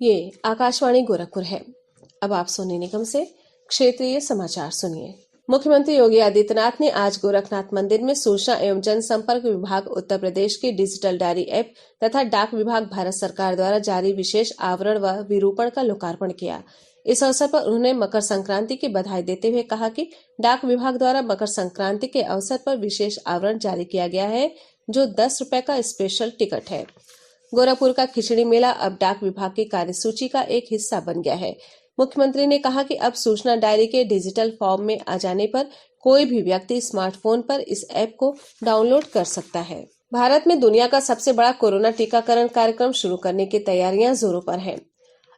ये आकाशवाणी गोरखपुर है। अब आप सोनी निगम से क्षेत्रीय समाचार सुनिए। मुख्यमंत्री योगी आदित्यनाथ ने आज गोरखनाथ मंदिर में सूचना एवं जनसंपर्क विभाग उत्तर प्रदेश की डिजिटल डायरी ऐप तथा डाक विभाग भारत सरकार द्वारा जारी विशेष आवरण व विरूपण का लोकार्पण किया। इस अवसर पर उन्होंने मकर संक्रांति की बधाई देते हुए कहा कि डाक विभाग द्वारा मकर संक्रांति के अवसर पर विशेष आवरण जारी किया गया है, जो 10 रुपए का स्पेशल टिकट है। गोरखपुर का खिचड़ी मेला अब डाक विभाग की कार्यसूची का एक हिस्सा बन गया है। मुख्यमंत्री ने कहा कि अब सूचना डायरी के डिजिटल फॉर्म में आ जाने पर कोई भी व्यक्ति स्मार्टफोन पर इस ऐप को डाउनलोड कर सकता है। भारत में दुनिया का सबसे बड़ा कोरोना टीकाकरण कार्यक्रम शुरू करने की तैयारियां जोरों पर हैं।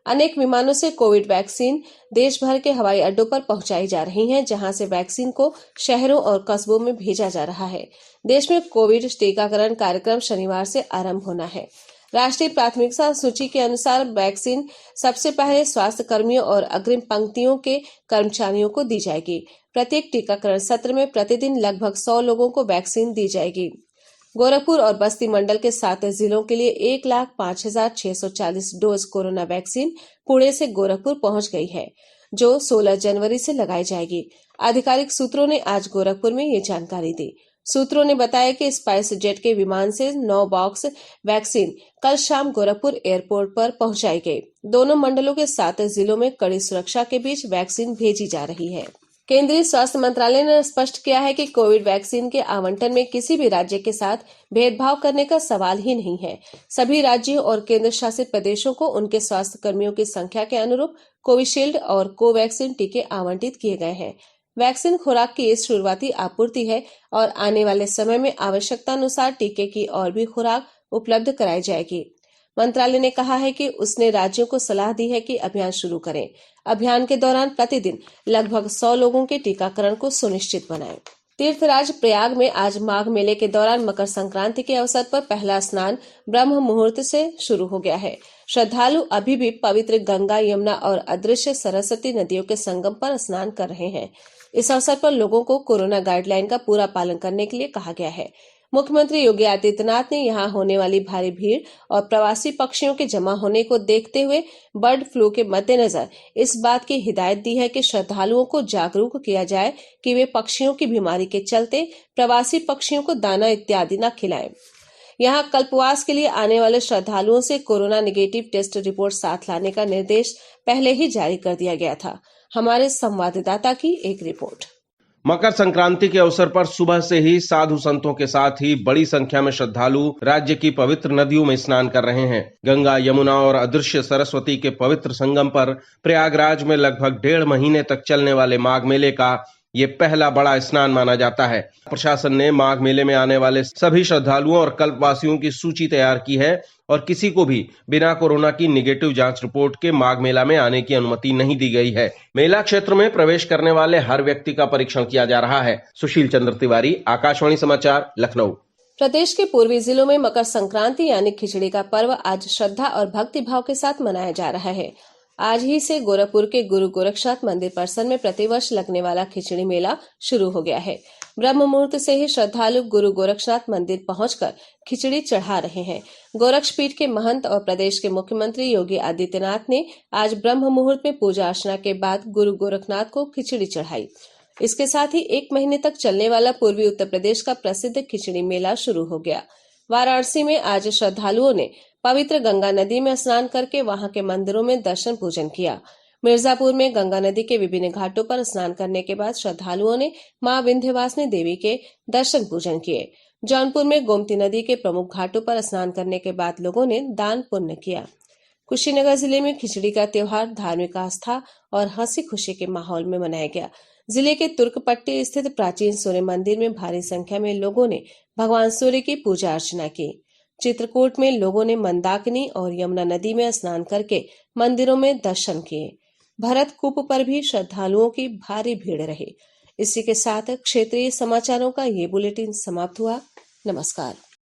अनेक विमानों से कोविड वैक्सीन देश भर के हवाई अड्डों पर पहुंचाई जा रही हैं, जहां से वैक्सीन को शहरों और कस्बों में भेजा जा रहा है। देश में कोविड टीकाकरण कार्यक्रम शनिवार से आरंभ होना है। राष्ट्रीय प्राथमिकता सूची के अनुसार वैक्सीन सबसे पहले स्वास्थ्य कर्मियों और अग्रिम पंक्तियों के कर्मचारियों को दी जाएगी। प्रत्येक टीकाकरण सत्र में प्रतिदिन लगभग 100 लोगों को वैक्सीन दी जाएगी। गोरखपुर और बस्ती मंडल के 7 जिलों के लिए 1,05,640 डोज कोरोना वैक्सीन पुणे से गोरखपुर पहुंच गई है, जो 16 जनवरी से लगाई जाएगी। आधिकारिक सूत्रों ने आज गोरखपुर में ये जानकारी दी। सूत्रों ने बताया कि स्पाइस जेट के विमान से 9 बॉक्स वैक्सीन कल शाम गोरखपुर एयरपोर्ट पर पहुंचाई गई। दोनों मंडलों के 7 जिलों में कड़ी सुरक्षा के बीच वैक्सीन भेजी जा रही है। केंद्रीय स्वास्थ्य मंत्रालय ने स्पष्ट किया है कि कोविड वैक्सीन के आवंटन में किसी भी राज्य के साथ भेदभाव करने का सवाल ही नहीं है। सभी राज्यों और केंद्र शासित प्रदेशों को उनके स्वास्थ्य कर्मियों की संख्या के अनुरूप कोविशील्ड और कोवैक्सीन टीके आवंटित किए गए हैं। वैक्सीन खुराक की शुरुआती आपूर्ति है और आने वाले समय में आवश्यकता अनुसार टीके की और भी खुराक उपलब्ध कराई जाएगी। मंत्रालय ने कहा है कि उसने राज्यों को सलाह दी है कि अभियान शुरू करें। अभियान के दौरान प्रतिदिन लगभग 100 लोगों के टीकाकरण को सुनिश्चित बनाएं। तीर्थराज प्रयाग में आज माघ मेले के दौरान मकर संक्रांति के अवसर पर पहला स्नान ब्रह्म मुहूर्त से शुरू हो गया है। श्रद्धालु अभी भी पवित्र गंगा, यमुना और अदृश्य सरस्वती नदियों के संगम पर स्नान कर रहे हैं। इस अवसर पर लोगों को कोरोना गाइडलाइन का पूरा पालन करने के लिए कहा गया है। मुख्यमंत्री योगी आदित्यनाथ ने यहां होने वाली भारी भीड़ और प्रवासी पक्षियों के जमा होने को देखते हुए बर्ड फ्लू के मद्देनजर इस बात की हिदायत दी है कि श्रद्धालुओं को जागरूक किया जाए कि वे पक्षियों की बीमारी के चलते प्रवासी पक्षियों को दाना इत्यादि न खिलाएं। यहां कल्पवास के लिए आने वाले श्रद्धालुओं से कोरोना नेगेटिव टेस्ट रिपोर्ट साथ लाने का निर्देश पहले ही जारी कर दिया गया था। हमारे संवाददाता की एक रिपोर्ट। मकर संक्रांति के अवसर पर सुबह से ही साधु संतों के साथ ही बड़ी संख्या में श्रद्धालु राज्य की पवित्र नदियों में स्नान कर रहे हैं। गंगा, यमुना और अदृश्य सरस्वती के पवित्र संगम पर प्रयागराज में लगभग 1.5 महीने तक चलने वाले माघ मेले का ये पहला बड़ा स्नान माना जाता है। प्रशासन ने माघ मेले में आने वाले सभी श्रद्धालुओं और कल्पवासियों की सूची तैयार की है और किसी को भी बिना कोरोना की निगेटिव जांच रिपोर्ट के माघ मेला में आने की अनुमति नहीं दी गई है। मेला क्षेत्र में प्रवेश करने वाले हर व्यक्ति का परीक्षण किया जा रहा है। सुशील चंद्र तिवारी, आकाशवाणी समाचार, लखनऊ। प्रदेश के पूर्वी जिलों में मकर संक्रांति यानी खिचड़ी का पर्व आज श्रद्धा और भक्ति भाव के साथ मनाया जा रहा है। आज ही से गोरखपुर के गुरु गोरक्षनाथ मंदिर परिसर में प्रतिवर्ष लगने वाला खिचड़ी मेला शुरू हो गया है। ब्रह्म मुहूर्त से ही श्रद्धालु गुरु गोरक्षनाथ मंदिर पहुंचकर खिचड़ी चढ़ा रहे हैं। गोरक्षपीठ के महंत और प्रदेश के मुख्यमंत्री योगी आदित्यनाथ ने आज ब्रह्म मुहूर्त में पूजा अर्चना के बाद गुरु गोरखनाथ को खिचड़ी चढ़ाई। इसके साथ ही 1 महीने तक चलने वाला पूर्वी उत्तर प्रदेश का प्रसिद्ध खिचड़ी मेला शुरू हो गया। वाराणसी में आज श्रद्धालुओं ने पवित्र गंगा नदी में स्नान करके वहां के मंदिरों में दर्शन पूजन किया। मिर्जापुर में गंगा नदी के विभिन्न घाटों पर स्नान करने के बाद श्रद्धालुओं ने मां विंध्यवासिनी देवी के दर्शन पूजन किए। जौनपुर में गोमती नदी के प्रमुख घाटों पर स्नान करने के बाद लोगों ने दान पुण्य किया। कुशीनगर जिले में खिचड़ी का त्योहार धार्मिक आस्था और हंसी खुशी के माहौल में मनाया गया। जिले के तुर्कपट्टी स्थित प्राचीन सूर्य मंदिर में भारी संख्या में लोगों ने भगवान सूर्य की पूजा अर्चना की। चित्रकूट में लोगों ने मंदाकिनी और यमुना नदी में स्नान करके मंदिरों में दर्शन किए। भरतकूप पर भी श्रद्धालुओं की भारी भीड़ रही। इसी के साथ क्षेत्रीय समाचारों का ये बुलेटिन समाप्त हुआ। नमस्कार।